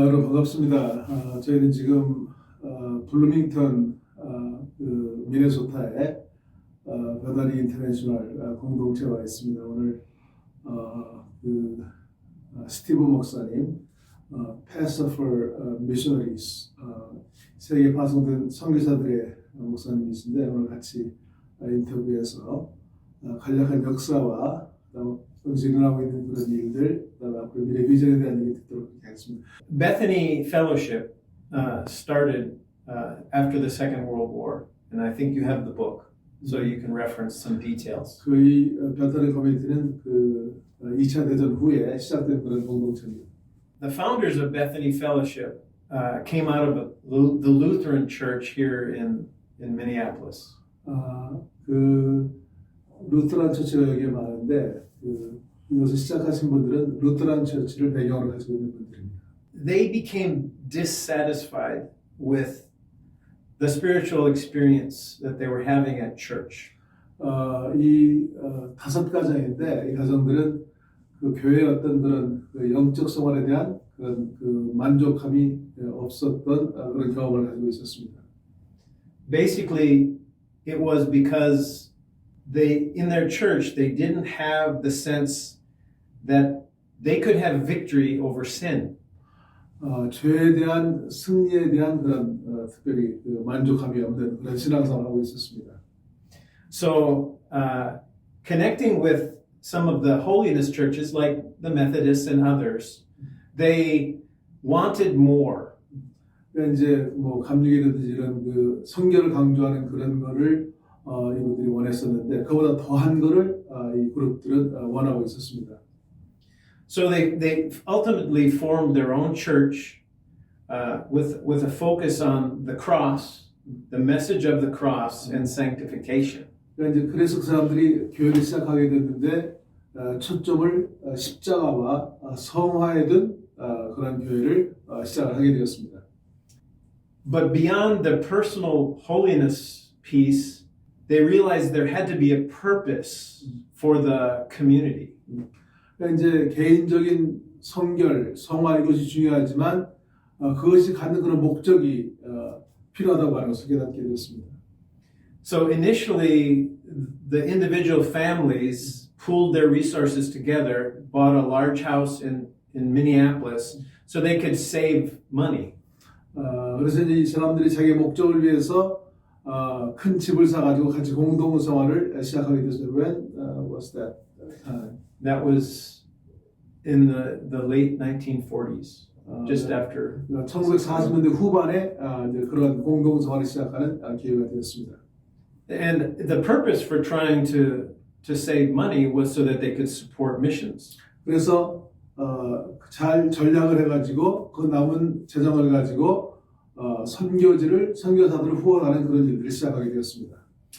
여러분 반갑습니다. 저희는 지금 블루밍턴 그 미네소타에 베다리 인터내셔널 공동체에 와 있습니다. 오늘 그 스티브 목사님, Pastor for Missionaries, 세계 파송된 선교사들의 목사님이신데 오늘 같이 인터뷰해서 간략한 역사와 여기서 일어나고 있는 그런 일들, 그다음에 앞으로 미래 비전에 대한 얘기 듣도록 하겠습니다. Bethany Fellowship started after the Second World War, and I think you have the book, so you can reference some details. 이 베테랑 커뮤니티는 그 2차 대전 후에 시작된 그런 공동체입니다. The founders of Bethany Fellowship came out of the Lutheran Church here in Minneapolis. 그 루터란 처치가 여기에 많은데 이것을 시작하신 분들은 루터란 처치를 배경으로 가지고 있는 분들입니다. They became dissatisfied with the spiritual experience that they were having at church. 이 다섯 가정인데 이 가정들은 그 교회의 어떤 그런 그 영적 생활에 대한 그런 그 만족함이 없었던 그런 경험을 가지고 있었습니다. Basically, it was because in their church, they didn't have the sense that they could have victory over sin. 죄에 대한 승리에 대한 그런 특별히 그 만족함이 없는 그런 신앙생활을 하고 있었습니다. So, connecting with some of the holiness churches like the Methodists and others, they wanted more. 그러니까 이제 뭐 감리교라든지 이런 그 성결을 강조하는 그런 거를 이분들이 원했었는데 그보다 더한 거를 이 그룹들은 원하고 있었습니다. So they ultimately formed their own church with a focus on the cross, the message of the cross, and sanctification. 그러니까 이제 그래서 그 사람들이 교회를 시작하게 됐는데 초점을 십자가와 성화에 둔 그런 교회를 시작을 하게 되었습니다. But beyond the personal holiness piece, they realized there had to be a purpose for the community. 그러니까 이제 개인적인 성결, 성화 이것이 중요하지만 그것이 갖는 그런 목적이 필요하다고 하는 것을 깨닫게 되었습니다. So initially, the individual families pooled their resources together, bought a large house in Minneapolis, so they could save money. 그래서 이제 이 사람들이 자기 목적을 위해서 큰 집을 사가지고 같이 공동 생활을 시작하게 됐어요. When was that time? That was in the late 1940s, just after. 1940년대 후반에 이제 그런 공동 생활을 시작하는 기회가 되었습니다. And the purpose for trying to save money was so that they could support missions. 그래서 잘 전략을 해가지고 그 남은 재정을 가지고 선교사들을 후원하는 그런 일들을 시작하게 되었습니다.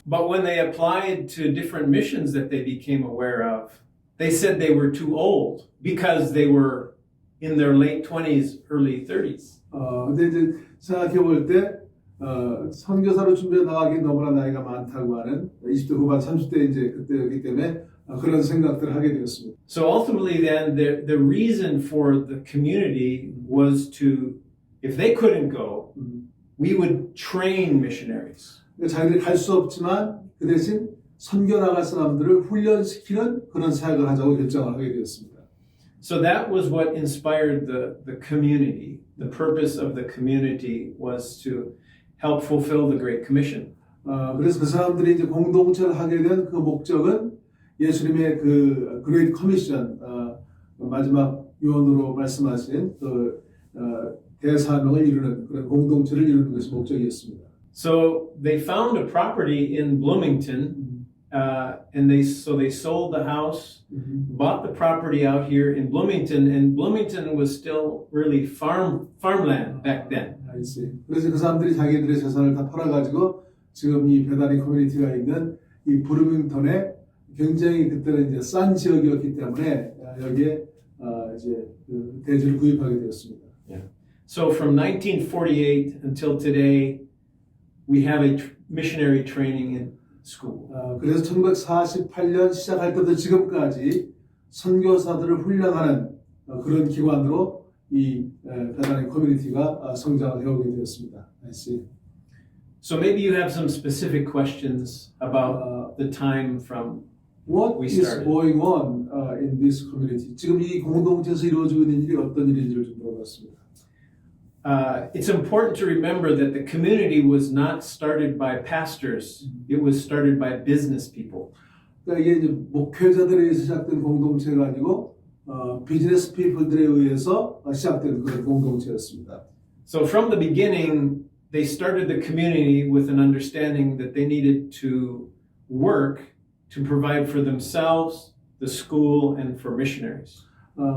But when they applied to different missions that they became aware of, they said they were too old because they were in their late 20s, early 30s. 근데 이제 생각해 볼 때 선교사로 준비해 나가기 너무나 나이가 많다고 하는 20대 후반 30대 이제 그때였기 때문에 그런 생각들을 하게 되었습니다. So ultimately then the reason for the community was to, if they couldn't go, we would train missionaries. 자기들이 갈 수 없지만 그 대신 선교 나갈 사람들을 훈련시키는 그런 사역을 하자고 결정을 하게 되었습니다. So that was what inspired the community. The purpose of the community was to help fulfill the Great Commission. 그래서 그 사람들이 이제 공동체를 하게 된 그 목적은 예수님의 그 Great Commission, 마지막 유언으로 말씀하신 그 대사명을 이루는 그런 공동체를 이루는 것이 목적이었습니다. So they found a property in Bloomington, and they sold the house, bought the property out here in Bloomington, and Bloomington was still really farmland back then. I see. 그래서 그 사람들이 자기들의 재산을 다 팔아가지고 지금 이 베다니 커뮤니티가 있는 이 블루밍턴에 굉장히 그때는 이제 싼 지역이었기 때문에 여기에 이제 그 대지를 구입하게 되었습니다. Yeah. So from 1948 until today, we have a missionary training in school. 그래서 1948년 시작할 때부터 지금까지 선교사들을 훈련하는 그런 기관으로 이 베다니 커뮤니티가 성장을 해오게 되었습니다. I see. So maybe you have some specific questions about the time from What we is started. going on in this community? 지금 이 공동체에서 이루어지고 있는 일이 어떤 일인지를 좀 물어봤습니다. It's important to remember that the community was not started by pastors. It was started by business people. 그러니까 이게 이제 목회자들에 의해서 시작된 공동체가 아니고 비즈니스 피플들에 의해서 시작된 그런 공동체였습니다. So from the beginning, they started the community with an understanding that they needed to work to provide for themselves, the school, and for missionaries.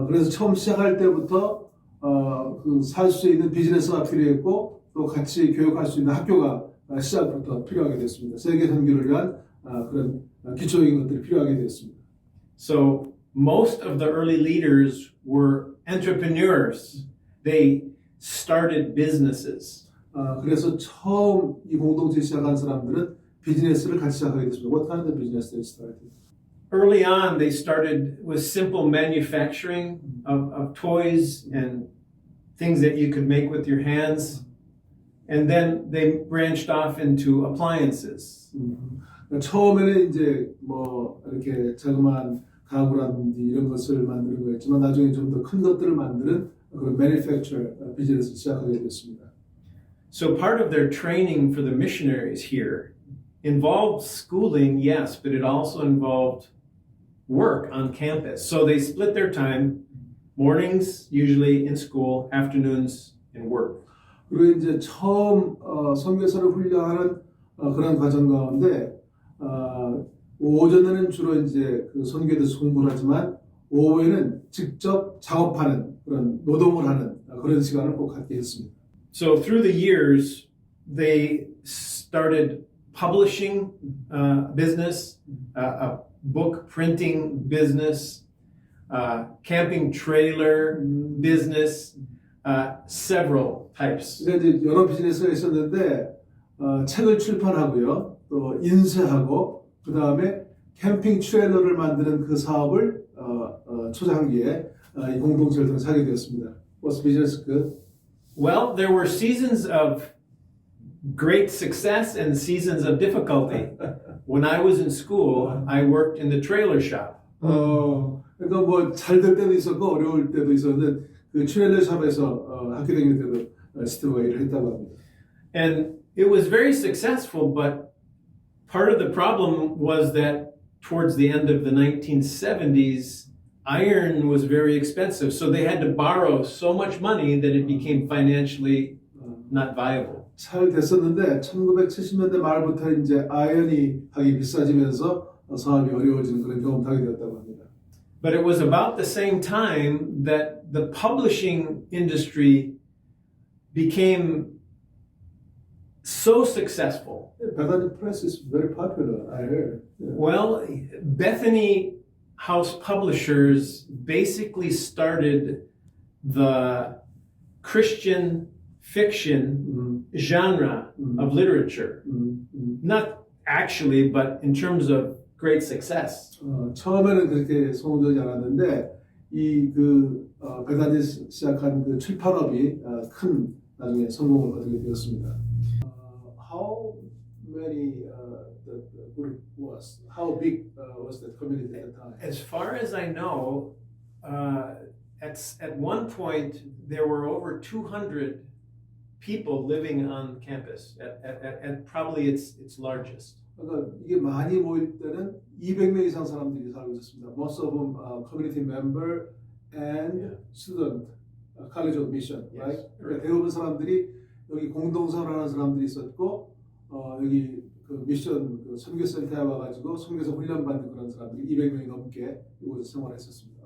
그래서 처음 시작할 때부터 그 살 수 있는 비즈니스가 필요했고 또 같이 교육할 수 있는 학교가 시작부터 필요하게 됐습니다. 세계 선교를 위한 그런 기초적인 것들이 필요하게 되었습니다. So most of the early leaders were entrepreneurs. They started businesses. 그래서 처음 이 공동체 시작한 사람들은 비즈니스를 같이 시작하게 됐습니다. What kind of business they started? Early on, they started with simple manufacturing of toys and things that you could make with your hands. And then they branched off into appliances. 처음에는 이제 뭐 이렇게 자그마한 가구라든지 이런 것을 만드는 거였지만 나중에 좀 더 큰 것들을 만드는 그런 manufacture 비즈니스를 시작하게 됐습니다. So part of their training for the missionaries here involved schooling, yes, but it also involved work on campus. So they split their time, mornings usually in school, afternoons in work. 그리고 이제 처음 선교사를 훈련하는 그런 과정 가운데 오전에는 주로 이제 그 선교에서 공부를 하지만 오후에는 직접 작업하는 그런 노동을 하는 그런 시간을 꼭 갖게 했습니다. So through the years, they started publishing business, a book printing business, camping trailer business, several types. 그러니까 이제 여러 비즈니스가 있었는데 책을 출판하고요, 또 인쇄하고 그 다음에 캠핑 트레일러를 만드는 그 사업을 초창기에 이 공동체를 통해서 하게 되었습니다. What's business good? Well, there were seasons of great success and seasons of difficulty. When I was in school, I worked in the trailer shop. 그러니까 뭐 잘 될 때도 있었고 어려울 때도 있었는데 그 트레일러 샵에서 학교 다닐 때도 스티브가 일을 했다고 합니다. And it was very successful, but part of the problem was that towards the end of the 1970s, iron was very expensive. So they had to borrow so much money that it became financially not viable. 잘 됐었는데 1970년대 말부터 이제 아연이 하기 비싸지면서 사업이 어려워지는 그런 경험을 하게 되었다고 합니다. But it was about the same time that the publishing industry became so successful. Bethany Press is very popular, I heard. Yeah. Well, Bethany House Publishers basically started the Christian fiction genre of literature. Not actually, but in terms of great success. 처음에는 그렇게 성공되지 않았는데 이 그 베다니 시작한 그 출판업이 큰 나중에 성공을 거두게 되었습니다. How many the group was? How big was the community at the time? As far as I know, at one point there were over 200 people living on campus at probably its largest. 그러니까 이게 많이 모일 때는 200명 이상 사람들이 살고 있었습니다. Most of them community member and student, college of mission, right? 그러니까 대부분 사람들이 여기 공동선하는 사람들이 있었고 여기 그 미션 그 선교센터에 와가지고 선교사 훈련받는 그런 사람들이 200명이 넘게 이곳에서 생활했었습니다.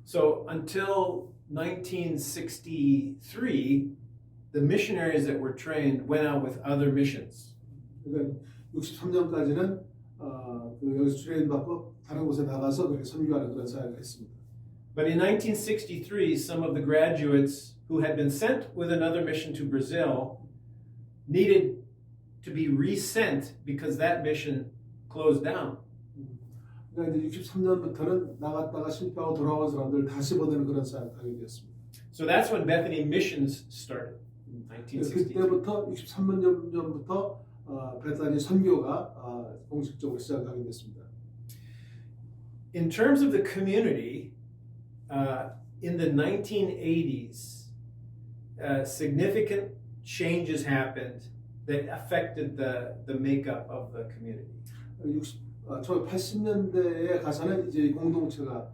So until 1963, the missionaries that were trained went out with other missions. 그러니까 63년까지는 그 여기서 트레인 받고 다른 곳에 나가서 그렇게 선교하는 그런 사역을 했습니다. But in 1963, some of the graduates who had been sent with another mission to Brazil needed to be resent because that mission closed down. 그러니까 이제 63년부터는 나갔다가 실패하고 돌아온 사람들 다시 보내는 그런 사역을 하게 되었습니다. So that's when Bethany Missions started in 1962. 그때부터 63년 전부터 베타니 선교가 공식적으로 시작하게 됐습니다. In terms of the community, in the 1980s, significant changes happened that affected the makeup of the community. 80년대에 가서는 이제 이 공동체가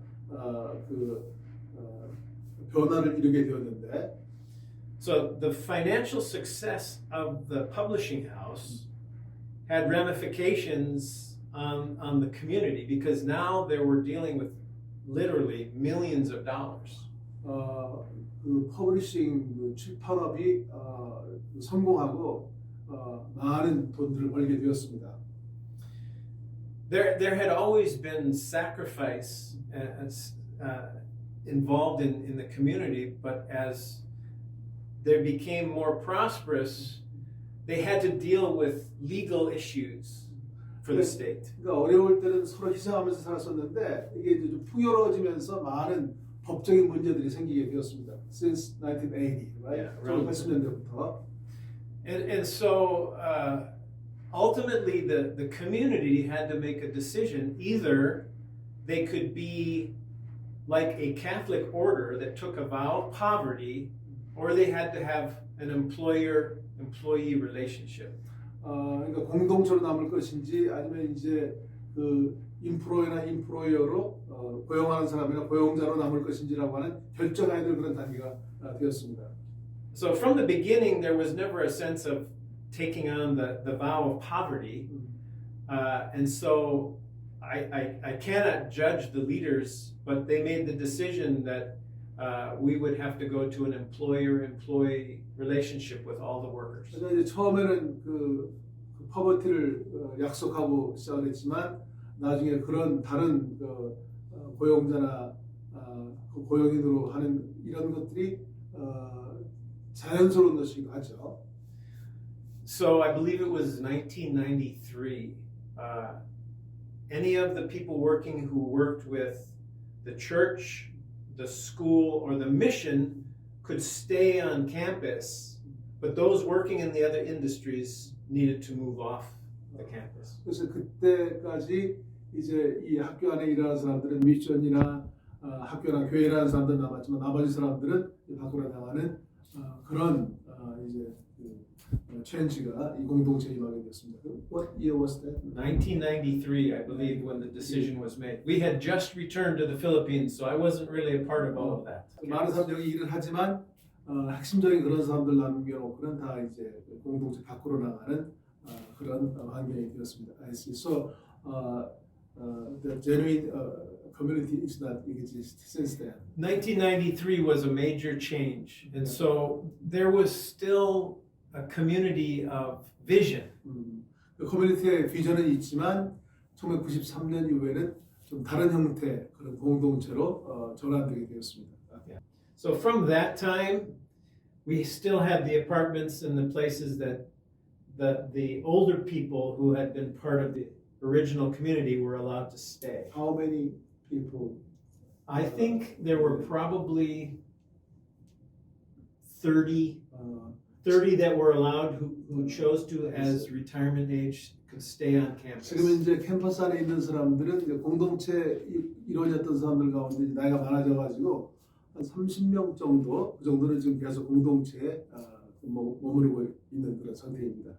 변화를 이루게 되었는데, So the financial success of the publishing house had ramifications on the community because now they were dealing with literally millions of dollars. 그 퍼블리싱 출판업이 성공하고 많은 돈들을 벌게 되었습니다. There had always been sacrifice involved in the community, but as they became more prosperous, they had to deal with legal issues for the state. 그러니까 어려울 때는 서로 희생하면서 살았었는데 이게 이제 좀 풍요로워지면서 많은 법적인 문제들이 생기게 되었습니다. Since 1980, right? 1980년대부터. And so ultimately the community had to make a decision. Either they could be like a Catholic order that took a vow of poverty, or they had to have an employer-employee relationship. 그러니까 공동체로 남을 것인지 아니면 이제 그 인프로이나 인프로이어로 고용하는 사람이나 고용자로 남을 것인지라고 하는 결정해야 될 그런 단계가 되었습니다. So from the beginning, there was never a sense of taking on the vow of poverty, and so I cannot judge the leaders, but they made the decision that we would have to go to an employer-employee relationship with all the workers. 그래서 이제 처음에는 그 퍼버티를 약속하고 시작을 했지만 나중에 그런 다른 고용자나 고용인으로 하는 이런 것들이 자연스러운 것이기도 하죠. So I believe it was 1993. Any of the people working who worked with the church, the school, or the mission could stay on campus, but those working in the other industries needed to move off the campus. 그래서 그때까지 이제 이 학교 안에 일하는 사람들은 미션이나 학교나 교회에 일하는 사람들은 남았지만 나머지 사람들은 밖으로 나가는 그런 이제 체인지가 이 공동체에 임하게 됐습니다. What year was that? 1993, I believe, when the decision was made. We had just returned to the Philippines, so I wasn't really a part of all of that. 많은 사람들이 일을 하지만 핵심적인 그런 사람들 남겨놓고는 다 이제 공동체 밖으로 나가는 그런 환경이 되었습니다. I see. So the genuine community is not exist since then. 1993 was a major change, and so there was still a community of vision. 그 커뮤니티의 비전은 있지만 1993년 이후에는 좀 다른 형태 그런 공동체로 전환되게 되었습니다. So from that time, we still had the apartments and the places that the older people who had been part of the original community were allowed to stay. How many people? I think there were probably 30 that were allowed who chose to, as retirement age, could stay on campus. 지금 이제 캠퍼스 안에 있는 사람들은 이제 공동체 이루어졌던 사람들 가운데 나이가 많아져가지고 한 30명 정도, 그 정도는 지금 계속 공동체에 머무르고 있는 그런 상태입니다.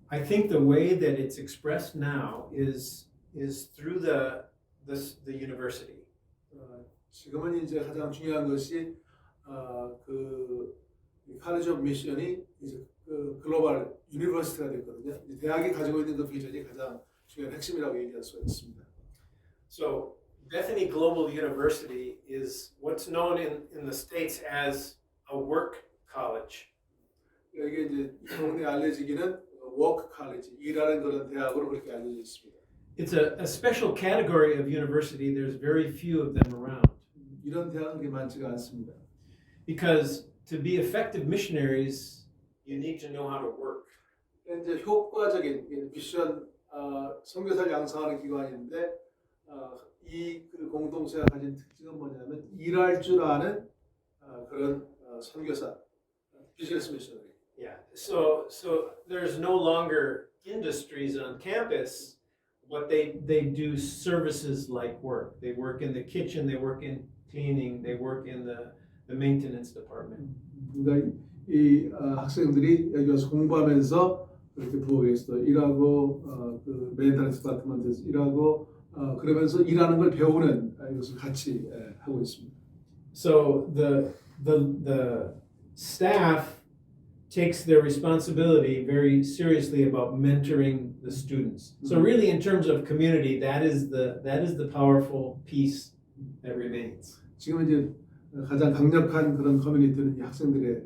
I think the way that it's expressed now is through the university. 지금은 이제 가장 중요한 것이 그 칼리지 오브 미션이 이제 그 글로벌 유니버시티가 됐거든요. 이제 대학이 가지고 있는 그 비전이 가장 중요한 핵심이라고 얘기할 수가 있습니다. So Bethany Global University is what's known in the States as a work college. 이게 이제 동네 알려지기는 워크 칼리지, 일하는 그런 대학으로 그렇게 알려져 있습니다. It's a special category of university. There's very few of them around. 이런 대학은 그렇게 많지가 않습니다. Because to be effective missionaries, you need to know how to work. 이제 효과적인 미션 선교사를 양성하는 기관인데 이 그 공동체가 가진 특징은 뭐냐면 일할 줄 아는 그런 선교사, 비즈니스 미셔너리. Yeah. So there's no longer industries on campus, but they do services like work. They work in the kitchen, they work in cleaning, they work in the maintenance department. 그러니까 이 학생들이 여기 와서 공부하면서 그렇게 부엌에서 일하고 그 메인테넌스 디파트먼트에서 일하고 그러면서 일하는 걸 배우는 이것을 같이 하고 있습니다. So the staff takes their responsibility very seriously about mentoring the students. So really, in terms of community, that is the powerful piece that remains. 지금 이제 가장 강력한 그런 커뮤니티는 이 학생들의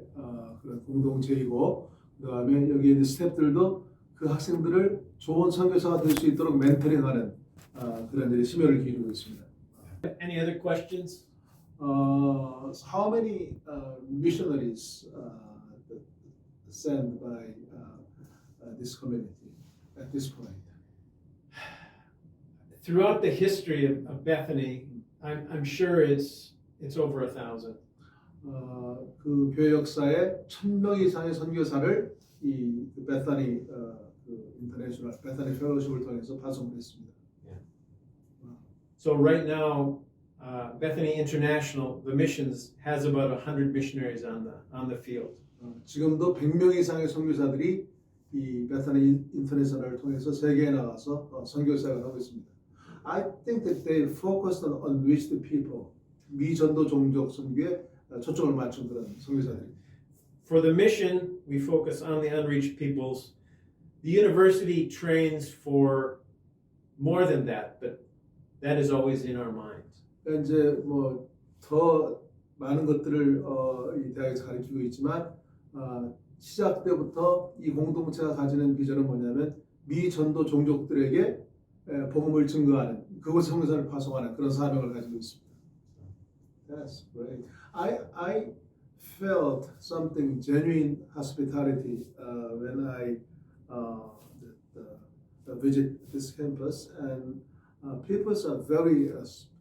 그런 공동체이고 그다음에 여기 있는 스태프들도 그 학생들을 좋은 선교사가 될 수 있도록 멘토링하는 그런 일에 심혈을 기울이고 있습니다. Any other questions? How many missionaries sent by this community at this point? Throughout the history of Bethany, I'm sure it's over 1,000. 그 교회 역사에 1,000명 이상의 선교사를 이 베타니 그 인터내셔널 베타니 펠로십을 통해서 파송했습니다. So right now, Bethany International, the missions, has about 100 missionaries on the field. 지금도 100명 이상의 선교사들이 이 베타니 인터내셔널을 통해서 세계에 나가서 선교사를 하고 있습니다. I think that they focused on unreached people, 미전도 종족 선교에 초점을 맞춘 그런 선교사들이. For the mission, we focus on the unreached peoples. The university trains for more than that, but that is always in our minds. 그러니까 이제 뭐 더 많은 것들을 이 대학에서 가르치고 있지만 시작 때부터 이 공동체가 가지는 비전은 뭐냐면 미전도 종족들에게 복음을 증거하는 그곳에 선교사를 파송하는 그런 사명을 가지고 있습니다. That's great. I felt something genuine hospitality when I visit this campus, and people are very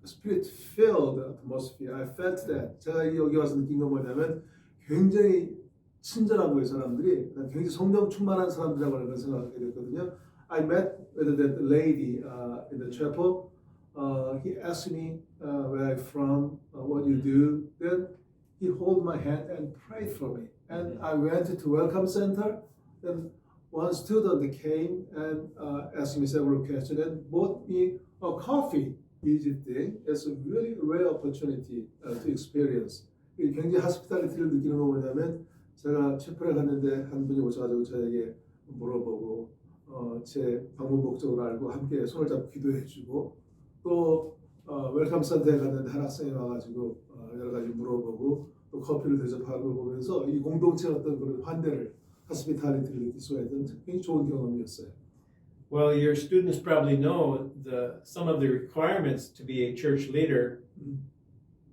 spirit-filled atmosphere. I felt that. 제가 여기 와서 느낀 건 뭐냐면 굉장히 친절하고 이 사람들이 굉장히 성령 충만한 사람들이라고 생각하게 됐거든요. I met with that lady in the chapel. He asked me where I'm from, what you do. Then he held my hand and prayed for me. And I went to Welcome Center. Then one student came and asked me several questions and bought me a coffee. Easy thing. It's a really rare opportunity to experience. 굉장히 하스피탈리티를 느끼는 거 뭐냐면 제가 채플에 갔는데 한 분이 오셔가지고 저에게 물어보고 제 방문 목적을 알고 함께 손을 잡고 기도해주고 또 웰컴 센터에 갔는데 한 학생이 와가지고 여러 가지 물어보고 또 커피를 대접하는 걸 보면서 이 공동체의 어떤 그런 환대를 하스피탈리티를 느낄 수가 있던 굉장히 좋은 경험이었어요. Well, your students probably know some of the requirements to be a church leader.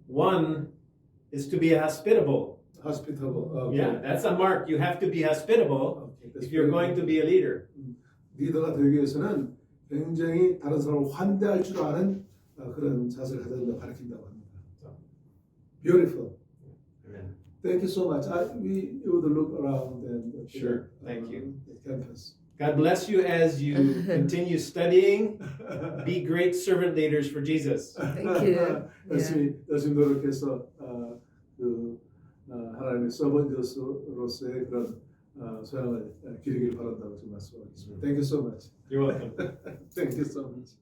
One is to be hospitable. Hospitable. Okay. Yeah, that's a mark. You have to be hospitable if you're going to be a leader. 리더가 되기 위해서는 굉장히 다른 사람을 환대할 줄 아는 그런 자세를 가져야 된다고 가르친다고 합니다. Beautiful. Amen. Thank you so much. We would look around and Sure. Thank you. The campus. God bless you as you continue studying. Be great servant leaders for Jesus. Thank you. 열심히 노력해서 하나님의 서번저로서의 그런 소양을 기르기를 바란다고 지금 말씀하겠습니다. Thank you so much. You're welcome. Thank you so much.